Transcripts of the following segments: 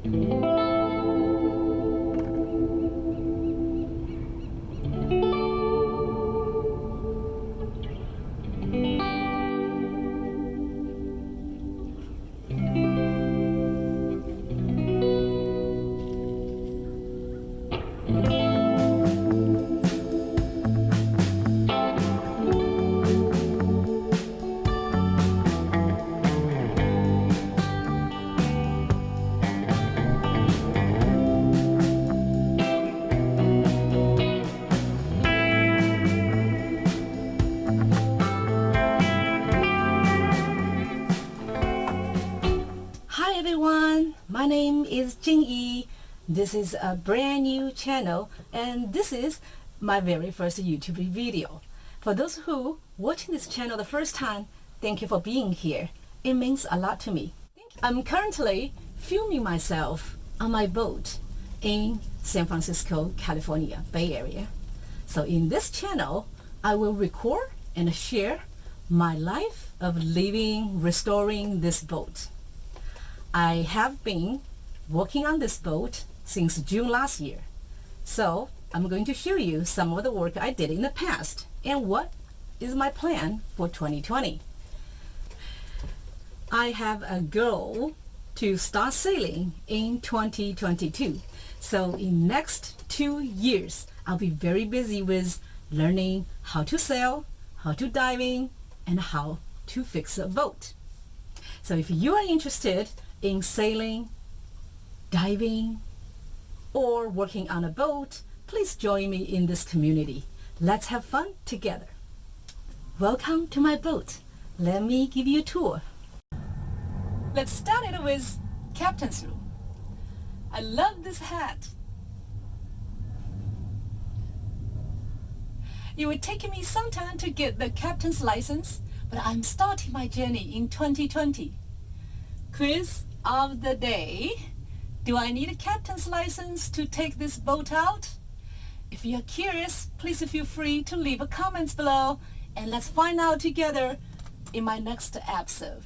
Hi everyone, my name is Jingyi. This is a brand new channel and this is my very first YouTube video. For those who watching this channel the first time, thank you for being here. It means a lot to me. I'm currently filming myself on my boat in San Francisco, California, Bay Area. So in this channel, I will record and share my life of living, restoring this boat. I have been working on this boat since June last year. So I'm going to show you some of the work I did in the past and what is my plan for 2020. I have a goal to start sailing in 2022. So in next 2 years, I'll be very busy with learning how to sail, how to diving, and how to fix a boat. So if you are interested in sailing, diving, or working on a boat, please join me in this community. Let's have fun together. Welcome to my boat. Let me give you a tour. Let's start it with captain's room. I love this hat. It would take me some time to get the captain's license, but I'm starting my journey in 2020. Quiz of the day. Do I need a captain's license to take this boat out? If you're curious, please feel free to leave a comment below and let's find out together in my next episode.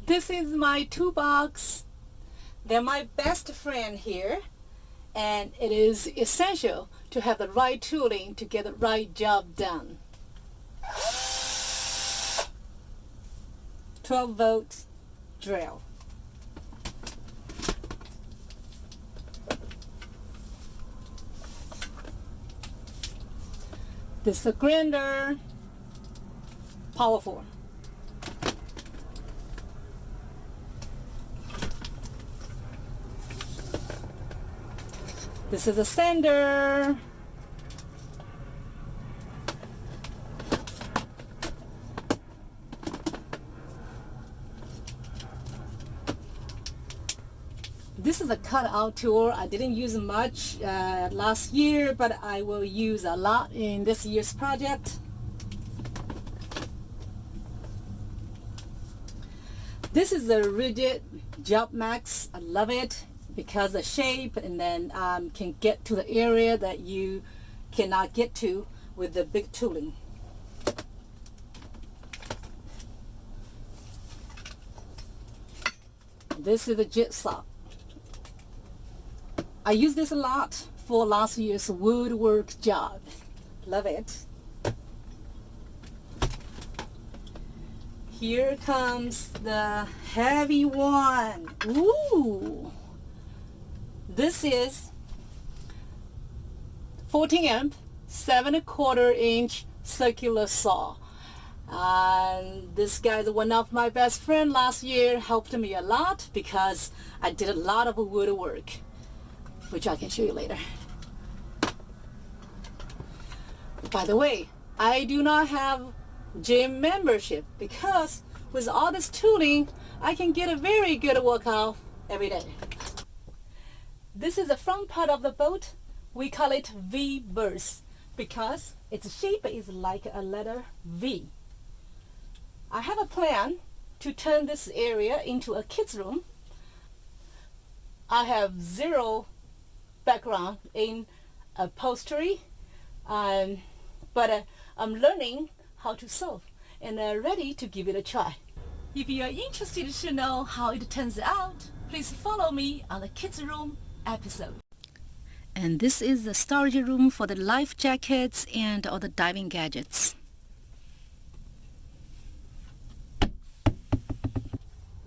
This is my toolbox. They're my best friend here, and it is essential to have the right tooling to get the right job done. 12-volt drill. This is a grinder, powerful. This is a sander. This is a cutout tool. I didn't use much last year, but I will use a lot in this year's project. This is a rigid Job Max. I love it because the shape, and then can get to the area that you cannot get to with the big tooling. This is a jigsaw. I use this a lot for last year's woodwork job. Love it. Here comes the heavy one. Ooh! This is 14 amp, 7¼ inch circular saw. And this guy is one of my best friends last year, helped me a lot because I did a lot of woodwork, which I can show you later. By the way, I do not have gym membership because with all this tooling, I can get a very good workout every day. This is the front part of the boat. We call it V-berth because its shape is like a letter V. I have a plan to turn this area into a kids room. I have zero background in upholstery, but I'm learning how to sew and ready to give it a try. If you are interested to know how it turns out, please follow me on the kids room episode. And this is the storage room for the life jackets and all the diving gadgets.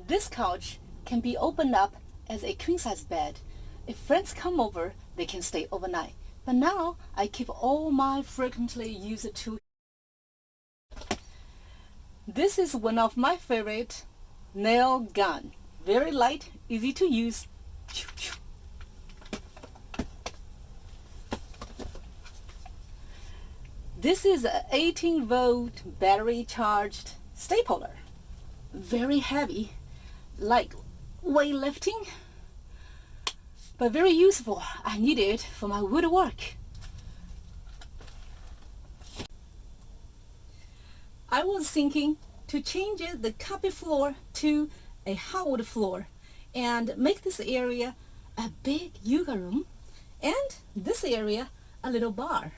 This couch can be opened up as a queen-size bed. If friends come over, they can stay overnight. But now I keep all my frequently used tools. This is one of my favorite nail gun. Very light, easy to use. This is an 18-volt battery charged stapler. Very heavy, like weightlifting, but very useful. I need it for my woodwork. I was thinking to change the carpet floor to a hardwood floor and make this area a big yoga room and this area a little bar.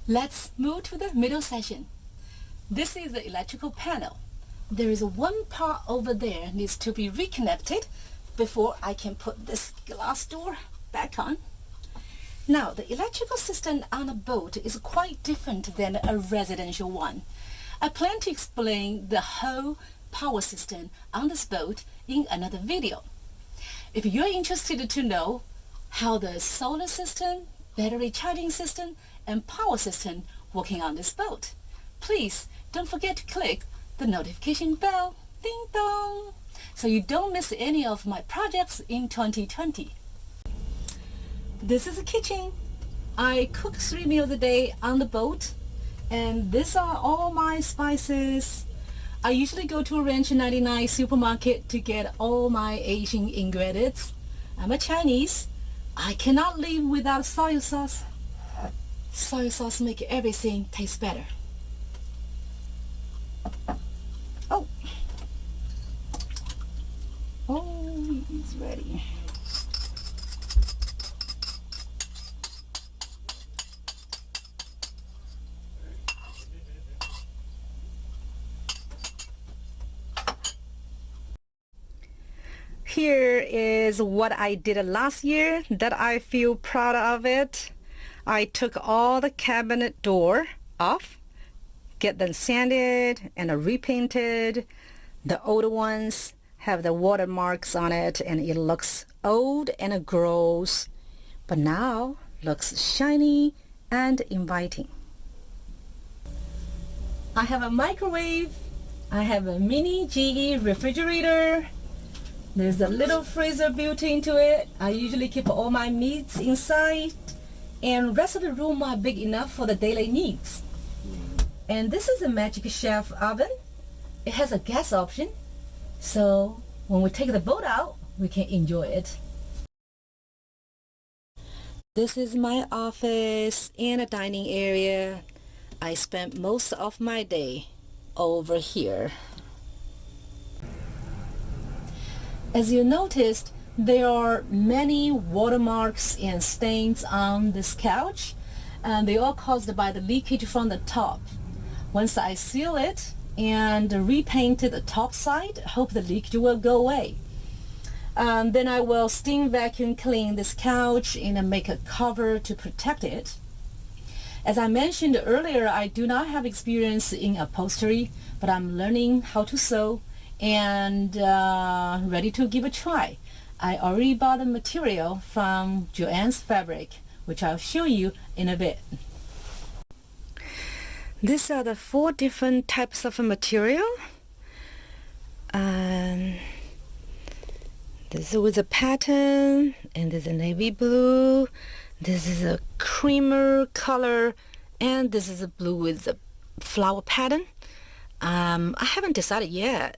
Let's move to the middle section. This is the electrical panel. There is one part over there needs to be reconnected before I can put this glass door back on. Now, the electrical system on a boat is quite different than a residential one. I plan to explain the whole power system on this boat in another video. If you're interested to know how the solar system, battery charging system, and power system working on this boat, please don't forget to click the notification bell, ding dong, so you don't miss any of my projects in 2020. This is the kitchen. I cook 3 meals a day on the boat, and these are all my spices. I usually go to a Ranch 99 supermarket to get all my Asian ingredients. I'm a Chinese. I cannot live without soy sauce. Soy sauce makes everything taste better. Oh, it's ready. Here is what I did last year that I feel proud of it. I took all the cabinet door off, get them sanded and repainted. The old ones have the watermarks on it and it looks old and gross, but now looks shiny and inviting. I have a microwave. I have a mini Jingyi refrigerator. There's a little freezer built into it. I usually keep all my meats inside, and rest of the room are big enough for the daily needs. And this is a Magic Chef oven. It has a gas option, so when we take the boat out, we can enjoy it. This is my office and a dining area. I spent most of my day over here. As you noticed, there are many watermarks and stains on this couch, and they are caused by the leakage from the top. Once I seal it and repaint the top side, hope the leakage will go away. Then I will steam vacuum clean this couch and make a cover to protect it. As I mentioned earlier, I do not have experience in upholstery, but I'm learning how to sew and ready to give a try. I already bought the material from Joann's Fabric, which I'll show you in a bit. These are the 4 different types of material. This is with a pattern, and this is a navy blue. This is a creamer color, and this is a blue with a flower pattern. I haven't decided yet.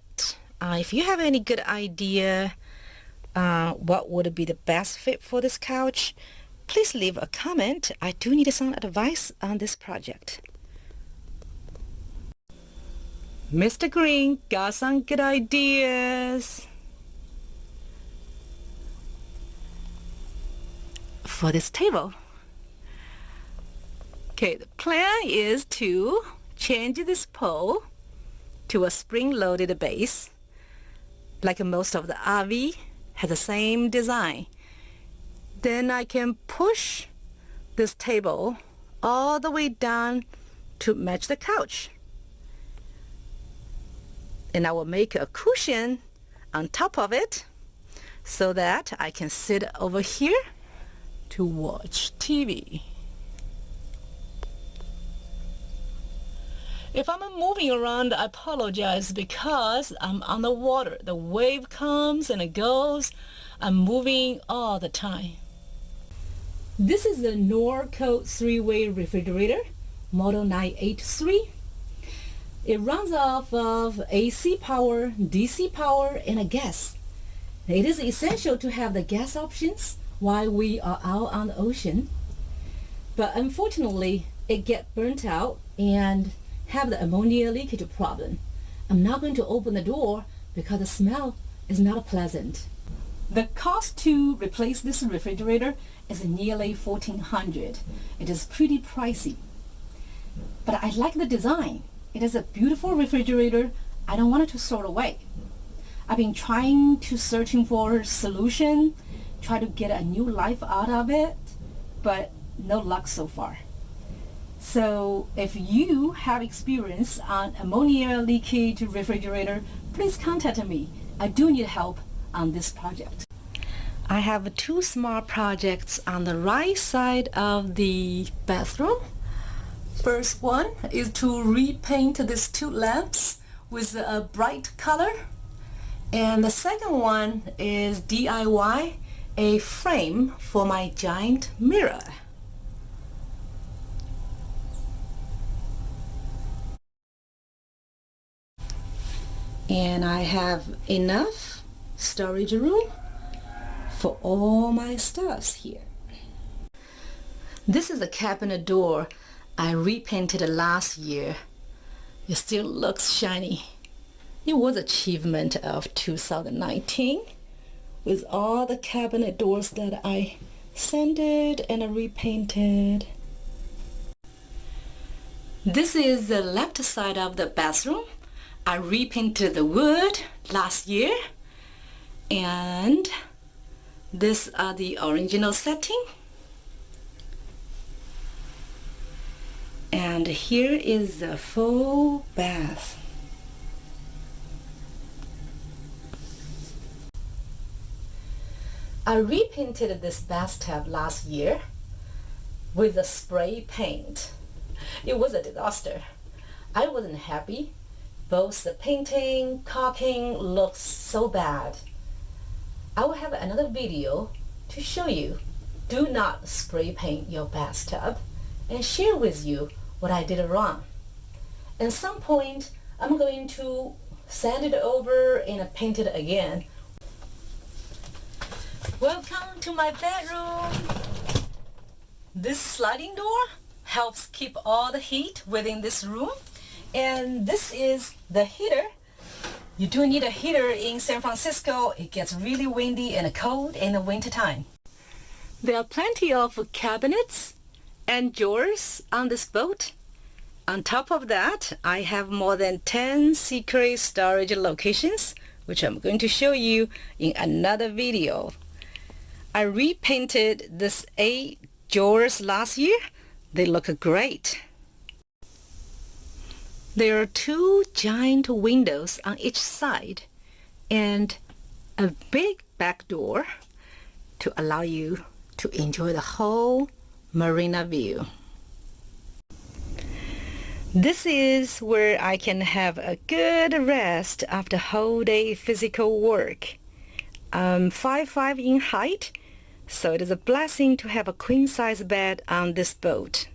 If you have any good idea what would be the best fit for this couch, please leave a comment. I do need some advice on this project. Mr. Green got some good ideas for this table. Okay, the plan is to change this pole to a spring-loaded base, like most of the RV has the same design. Then I can push this table all the way down to match the couch. And I will make a cushion on top of it so that I can sit over here to watch TV. If I'm moving around, I apologize because I'm on the water. The wave comes and it goes. I'm moving all the time. This is the Norco 3-way refrigerator, model 983. It runs off of AC power, DC power, and a gas. It is essential to have the gas options while we are out on the ocean. But unfortunately, it gets burnt out and have the ammonia leakage problem. I'm not going to open the door because the smell is not pleasant. The cost to replace this refrigerator is nearly $1,400. It is pretty pricey. But I like the design. It is a beautiful refrigerator. I don't want it to throw it away. I've been searching for a solution, try to get a new life out of it, but no luck so far. So if you have experience on ammonia leakage refrigerator, please contact me. I do need help on this project. I have two small projects on the right side of the bathroom. First one is to repaint these two lamps with a bright color. And the second one is DIY a frame for my giant mirror. And I have enough storage room for all my stuffs here. This is a cabinet door I repainted last year. It still looks shiny. It was achievement of 2019 with all the cabinet doors that I sanded and repainted. This is the left side of the bathroom. I repainted the wood last year, and these are the original setting. And here is the full bath. I repainted this bathtub last year with a spray paint. It was a disaster. I wasn't happy. Both the painting, caulking looks so bad. I will have another video to show you. Do not spray paint your bathtub and share with you what I did wrong. At some point, I'm going to sand it over and paint it again. Welcome to my bedroom. This sliding door helps keep all the heat within this room. And this is the heater. You do need a heater in San Francisco. It gets really windy and cold in the winter time. There are plenty of cabinets and drawers on this boat. On top of that, I have more than 10 secret storage locations, which I'm going to show you in another video. I repainted this 8 drawers last year. They look great. There are 2 giant windows on each side and a big back door to allow you to enjoy the whole marina view. This is where I can have a good rest after whole day physical work. I'm 5'5" in height, so it is a blessing to have a queen-size bed on this boat.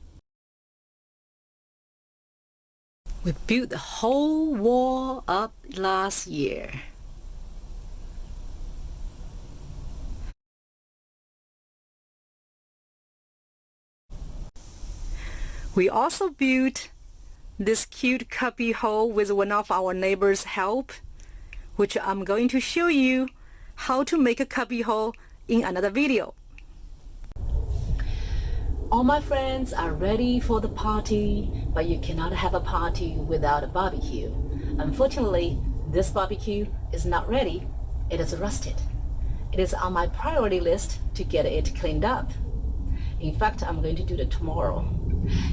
We built the whole wall up last year. We also built this cute cubby hole with one of our neighbors' help, which I'm going to show you how to make a cubby hole in another video. All my friends are ready for the party, but you cannot have a party without a barbecue. Unfortunately, this barbecue is not ready. It is rusted. it is on my priority list to get it cleaned up. In fact, I'm going to do it tomorrow.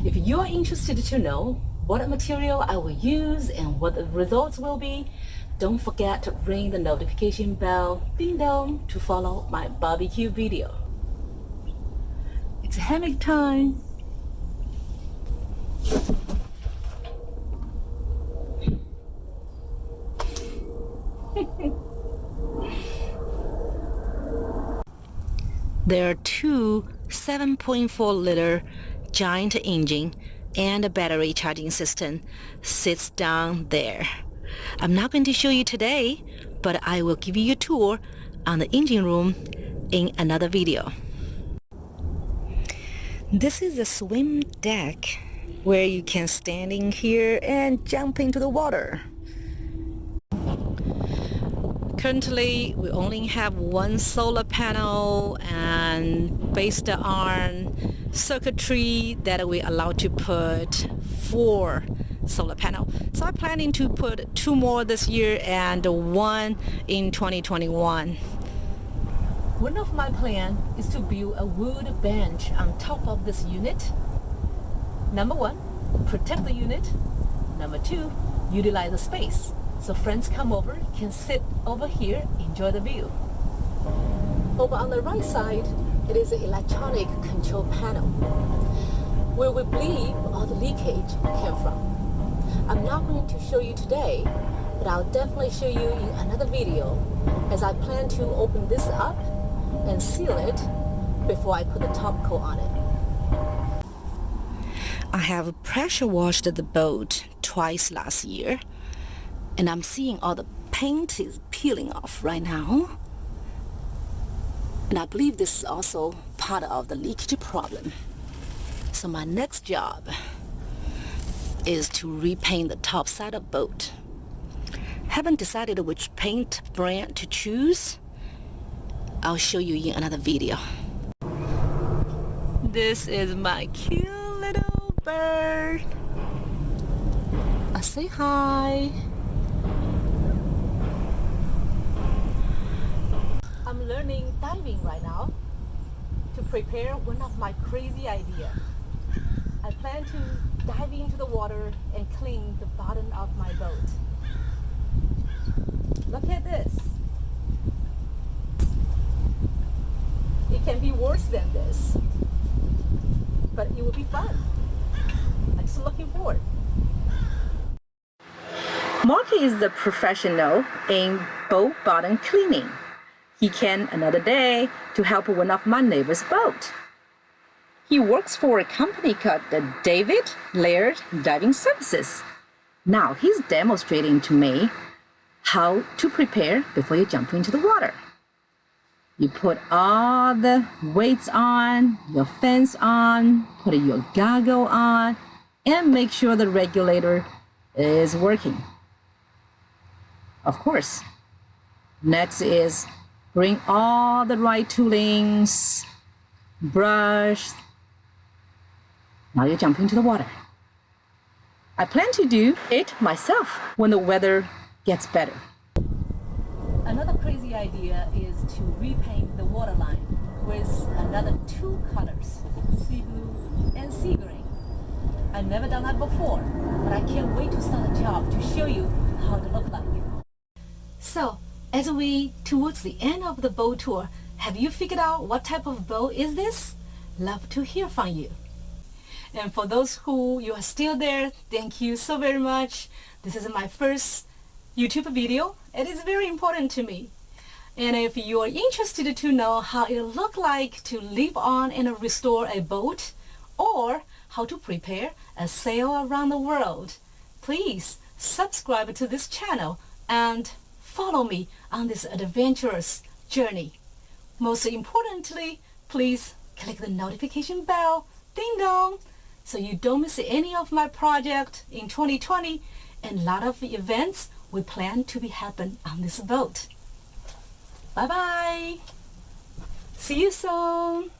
If you are interested to know what material I will use and what the results will be, don't forget to ring the notification bell, ding dong, to follow my barbecue video. It's hammock time. There are two 7.4-liter giant engine and a battery charging system sits down there. I'm not going to show you today, but I will give you a tour on the engine room in another video. This is a swim deck where you can stand in here and jump into the water. Currently, we only have one solar panel, and based on circuitry that we allowed to put 4 solar panel. So I'm planning to put 2 more this year and 1 in 2021. One of my plans is to build a wood bench on top of this unit. Number 1, protect the unit. Number 2, utilize the space. So friends come over, can sit over here, enjoy the view. Over on the right side, it is an electronic control panel, where we believe all the leakage came from. I'm not going to show you today, but I'll definitely show you in another video, as I plan to open this up and seal it before I put the top coat on it. I have pressure washed the boat twice last year, and I'm seeing all the paint is peeling off right now. And I believe this is also part of the leakage problem. So my next job is to repaint the top side of the boat. Haven't decided which paint brand to choose. I'll show you in another video. This is my cute little bird. Say hi. I'm learning diving right now to prepare one of my crazy ideas. I plan to dive into the water and clean the bottom of my boat. Look at this. It can be worse than this, but it will be fun. I'm just looking forward. Mark is a professional in boat bottom cleaning. He came another day to help one of my neighbor's boat. He works for a company called the David Laird Diving Services. Now he's demonstrating to me how to prepare before you jump into the water. You put all the weights on, your fins on, put your goggle on, and make sure the regulator is working. Of course. Next is bring all the right toolings, brush. Now you jump into the water. I plan to do it myself when the weather gets better. Another crazy idea is to repaint the waterline with another 2 colors, sea blue and sea green. I've never done that before, but I can't wait to start the job to show you how it looks like. So, as we towards the end of the boat tour, have you figured out what type of boat is this? Love to hear from you. And for those who you are still there, thank you so very much. This is my first YouTube video. It is very important to me. And if you are interested to know how it looks like to live on and restore a boat, or how to prepare a sail around the world, please subscribe to this channel and follow me on this adventurous journey. Most importantly, please click the notification bell, ding dong, so you don't miss any of my project in 2020 and a lot of events we plan to be happen on this boat. Bye bye. See you soon.